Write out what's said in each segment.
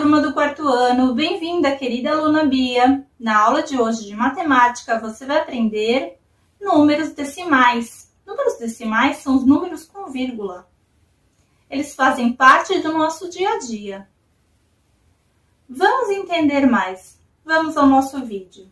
turma do quarto ano, bem-vinda, querida aluna Bia. Na aula de hoje de matemática, você vai aprender números decimais. Números decimais são os números com vírgula. Eles fazem parte do nosso dia a dia. Vamos entender mais. Vamos ao nosso vídeo.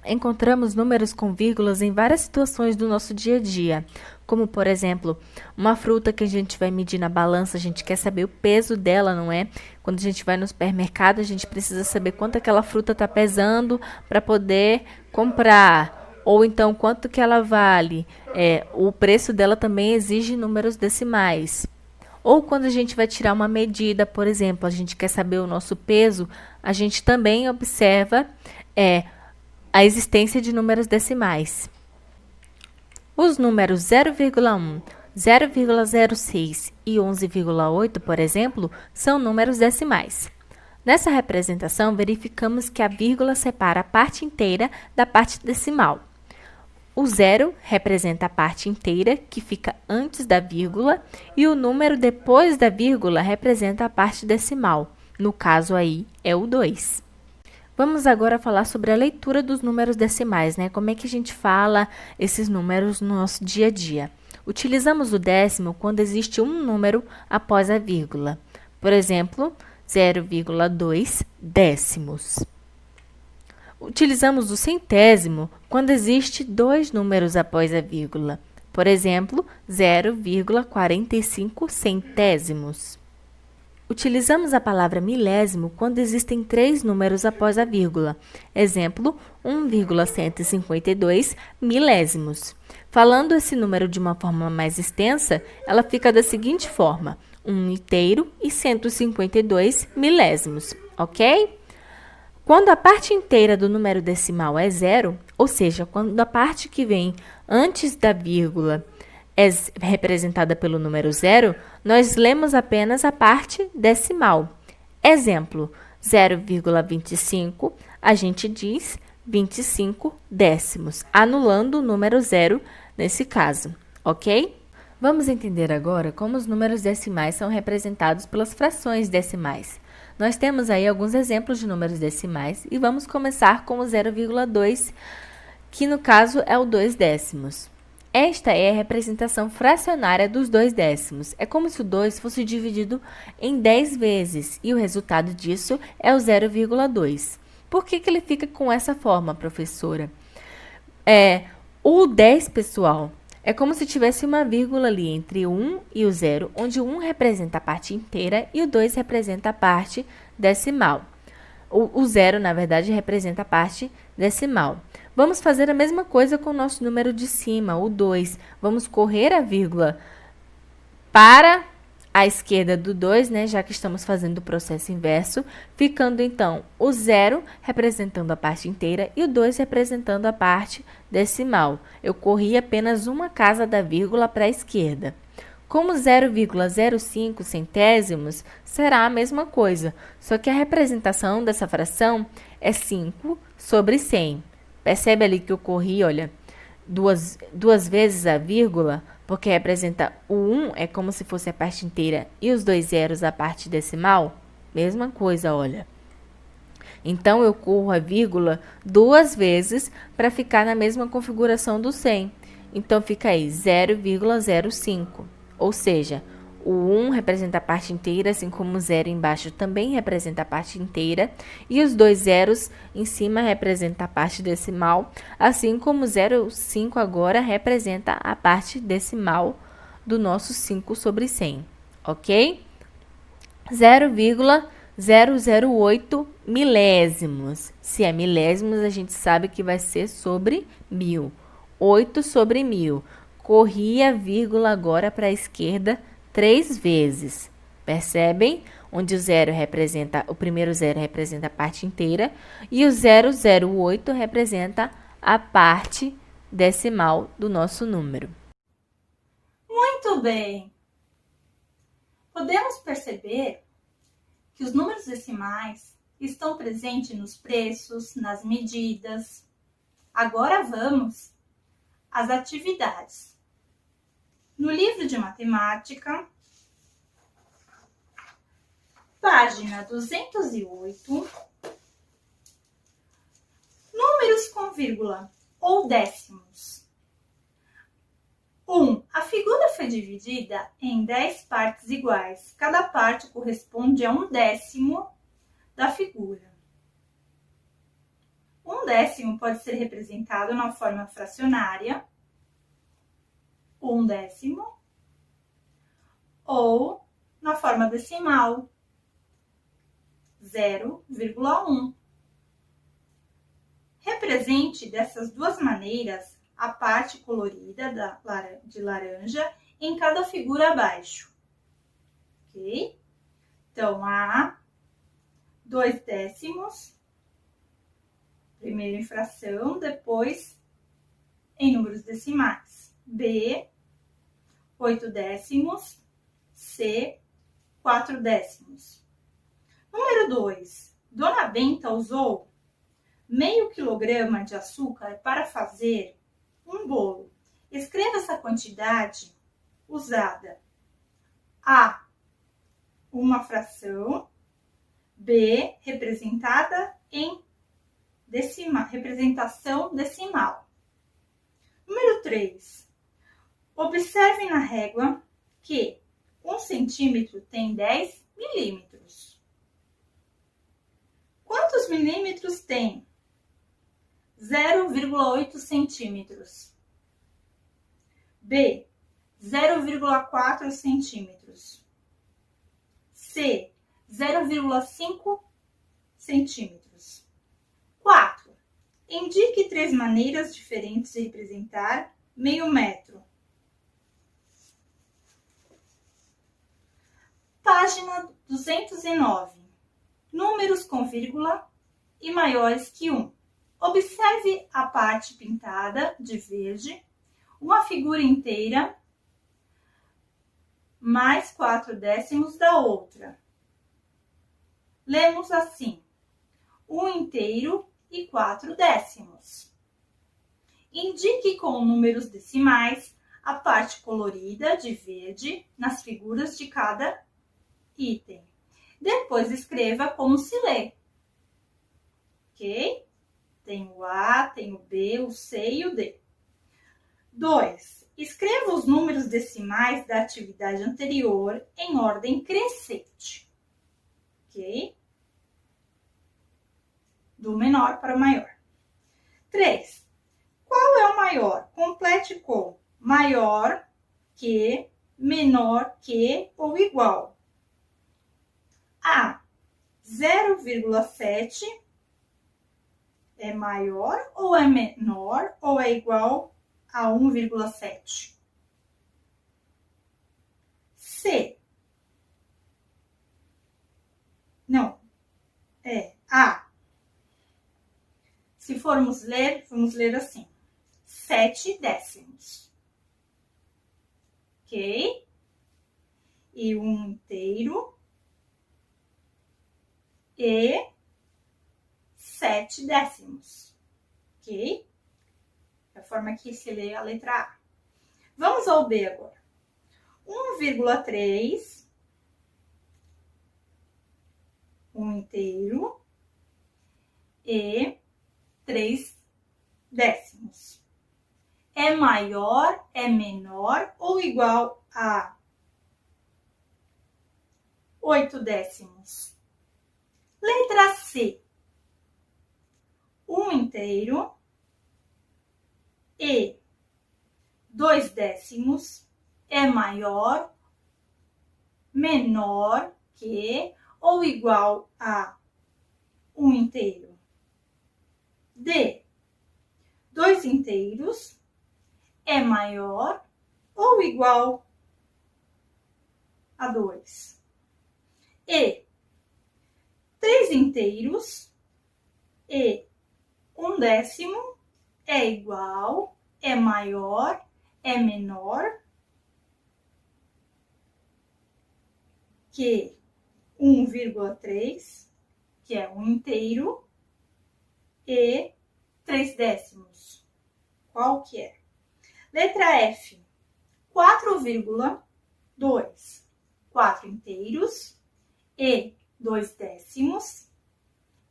Encontramos números com vírgulas em várias situações do nosso dia a dia, como, por exemplo, uma fruta que a gente vai medir na balança, a gente quer saber o peso dela, não é? Quando a gente vai no supermercado, a gente precisa saber quanto aquela fruta está pesando para poder comprar, ou então quanto que ela vale. O preço dela também exige números decimais. Ou quando a gente vai tirar uma medida, por exemplo, a gente quer saber o nosso peso, a gente também observa a existência de números decimais. Os números 0,1, 0,06 e 11,8, por exemplo, são números decimais. Nessa representação, verificamos que a vírgula separa a parte inteira da parte decimal. O zero representa a parte inteira, que fica antes da vírgula, e o número depois da vírgula representa a parte decimal. No caso aí, é o 2. Vamos agora falar sobre a leitura dos números decimais, né? Como é que a gente fala esses números no nosso dia a dia? Utilizamos o décimo quando existe um número após a vírgula. Por exemplo, 0,2 décimos. Utilizamos o centésimo quando existe dois números após a vírgula. Por exemplo, 0,45 centésimos. Utilizamos a palavra milésimo quando existem três números após a vírgula. Exemplo, 1,152 milésimos. Falando esse número de uma forma mais extensa, ela fica da seguinte forma: 1 inteiro e 152 milésimos, ok? Quando a parte inteira do número decimal é zero, ou seja, quando a parte que vem antes da vírgula é representada pelo número zero, nós lemos apenas a parte decimal. Exemplo, 0,25, a gente diz 25 décimos, anulando o número zero nesse caso, ok? Vamos entender agora como os números decimais são representados pelas frações decimais. Nós temos aí alguns exemplos de números decimais e vamos começar com o 0,2, que no caso é o 2 décimos. Esta é a representação fracionária dos 2 décimos. É como se o 2 fosse dividido em 10 vezes, e o resultado disso é o 0,2. Por que ele fica com essa forma, professora? O 10, pessoal, é como se tivesse uma vírgula ali entre o 1 e o 0, onde o 1 representa a parte inteira e o 2 representa a parte decimal. O 0, na verdade, representa a parte decimal. Vamos fazer a mesma coisa com o nosso número de cima, o 2. Vamos correr a vírgula para a esquerda do 2, né, já que estamos fazendo o processo inverso, ficando, então, o 0 representando a parte inteira e o 2 representando a parte decimal. Eu corri apenas uma casa da vírgula para a esquerda. Como 0,05 centésimos, será a mesma coisa, só que a representação dessa fração é 5 sobre 100. Percebe ali que eu corri, olha, duas vezes a vírgula, porque representa o 1 é como se fosse a parte inteira e os dois zeros a parte decimal? Mesma coisa, olha. Então, eu corro a vírgula duas vezes para ficar na mesma configuração do 100. Então, fica aí 0,05. Ou seja, o 1 representa a parte inteira, assim como o 0 embaixo também representa a parte inteira. E os dois zeros em cima representam a parte decimal, assim como o 0,5 agora representa a parte decimal do nosso 5 sobre 100, ok? 0,008 milésimos. Se é milésimos, a gente sabe que vai ser sobre 1000. 8 sobre 1000. Corri a vírgula agora para a esquerda 3 vezes. Percebem? Onde o primeiro zero representa a parte inteira e o 0,08 representa a parte decimal do nosso número. Muito bem! Podemos perceber que os números decimais estão presentes nos preços, nas medidas. Agora vamos às atividades. No livro de matemática, Página 208. Números com vírgula ou décimos. 1. A figura foi dividida em 10 partes iguais. Cada parte corresponde a 1/10 da figura. 1/10 pode ser representado na forma fracionária, 1/10, ou na forma decimal, 0,1. Represente dessas duas maneiras a parte colorida de laranja em cada figura abaixo. Ok? Então, A, 2/10, primeiro em fração, depois em números decimais. B, 8/10, C, 4/10. Número 2. Dona Benta usou meio quilograma de açúcar para fazer um bolo. Escreva essa quantidade usada. A, uma fração. B, representada em representação decimal. Número 3. Observe na régua que 1 centímetro tem 10 milímetros. Quantos milímetros tem 0,8 centímetros? B, 0,4 centímetros. C, 0,5 centímetros. 4. Indique 3 maneiras diferentes de representar meio metro. Página 209. Números com vírgula e maiores que 1. Observe a parte pintada de verde, uma figura inteira, mais 4/10 da outra. Lemos assim: 1 inteiro e 4/10. Indique com números decimais a parte colorida de verde nas figuras de cada item. Depois escreva como se lê. Ok? Tem o A, tem o B, o C e o D. 2. Escreva os números decimais da atividade anterior em ordem crescente. Ok? Do menor para o maior. 3. Qual é o maior? Complete com maior que, menor que ou igual. A, 0,7 é maior ou é menor ou é igual a 1,7? C. Não. É A. Se formos ler, vamos ler assim: 7/10. Ok? E 1 inteiro e 7/10. Ok? É a forma que se lê a letra A. Vamos ao B agora. 1,3, 1 inteiro e 3/10. É maior, é menor ou igual a 8/10? Letra C. 1 inteiro e 2/10 é maior, menor que ou igual a 1 inteiro. D. 2 inteiros é maior ou igual a 2. E 3 inteiros e 1/10 é igual, é maior, é menor que 1,3, que é 1 inteiro, e 3/10. Qual que é? Letra F. 4,2. 4 inteiros e 2/10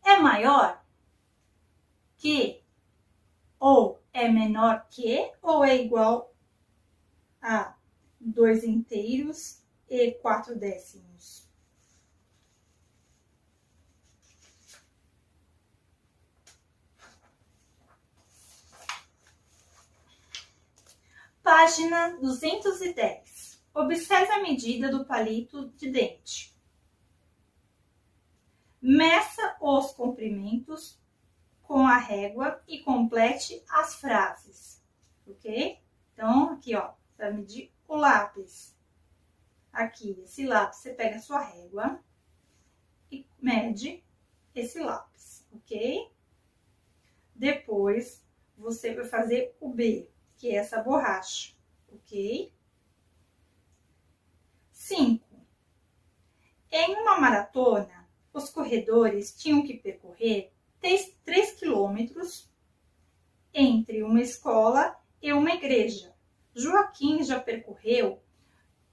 é maior que, ou é menor que, ou é igual a 2/4. Página 210. Observe a medida do palito de dente. Meça os comprimentos com a régua e complete as frases, ok? Então, aqui, ó, para medir o lápis. Aqui, esse lápis, você pega a sua régua e mede esse lápis, ok? Depois, você vai fazer o B, que é essa borracha, ok? 5. Em uma maratona, os corredores tinham que percorrer 3 quilômetros entre uma escola e uma igreja. Joaquim já percorreu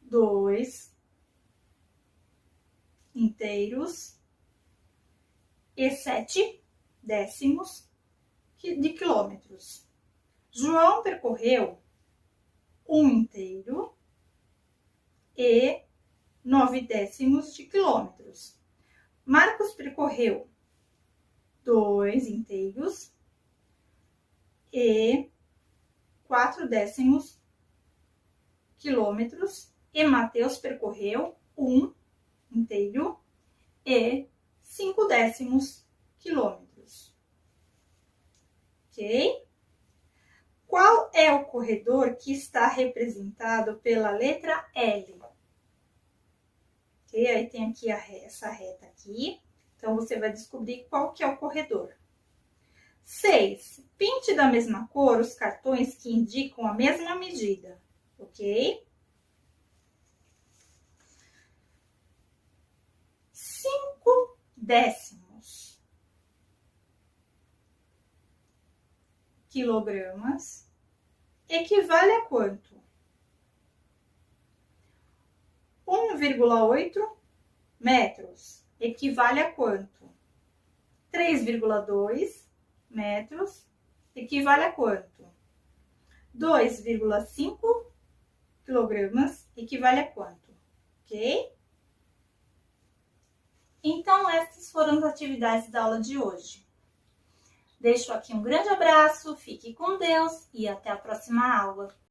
2/7 de quilômetros. João percorreu 1/9 de quilômetros. Marcos percorreu 2/4 quilômetros e Mateus percorreu 1/5 quilômetros. Ok? Qual é o corredor que está representado pela letra L? Ok? Aí tem aqui essa reta aqui. Então, você vai descobrir qual que é o corredor. 6. Pinte da mesma cor os cartões que indicam a mesma medida. Ok? 5/10 quilogramas equivale a quanto? 1,8 metros equivale a quanto? 3,2 metros equivale a quanto? 2,5 quilogramas equivale a quanto? Ok? Então, essas foram as atividades da aula de hoje. Deixo aqui um grande abraço, fique com Deus e até a próxima aula.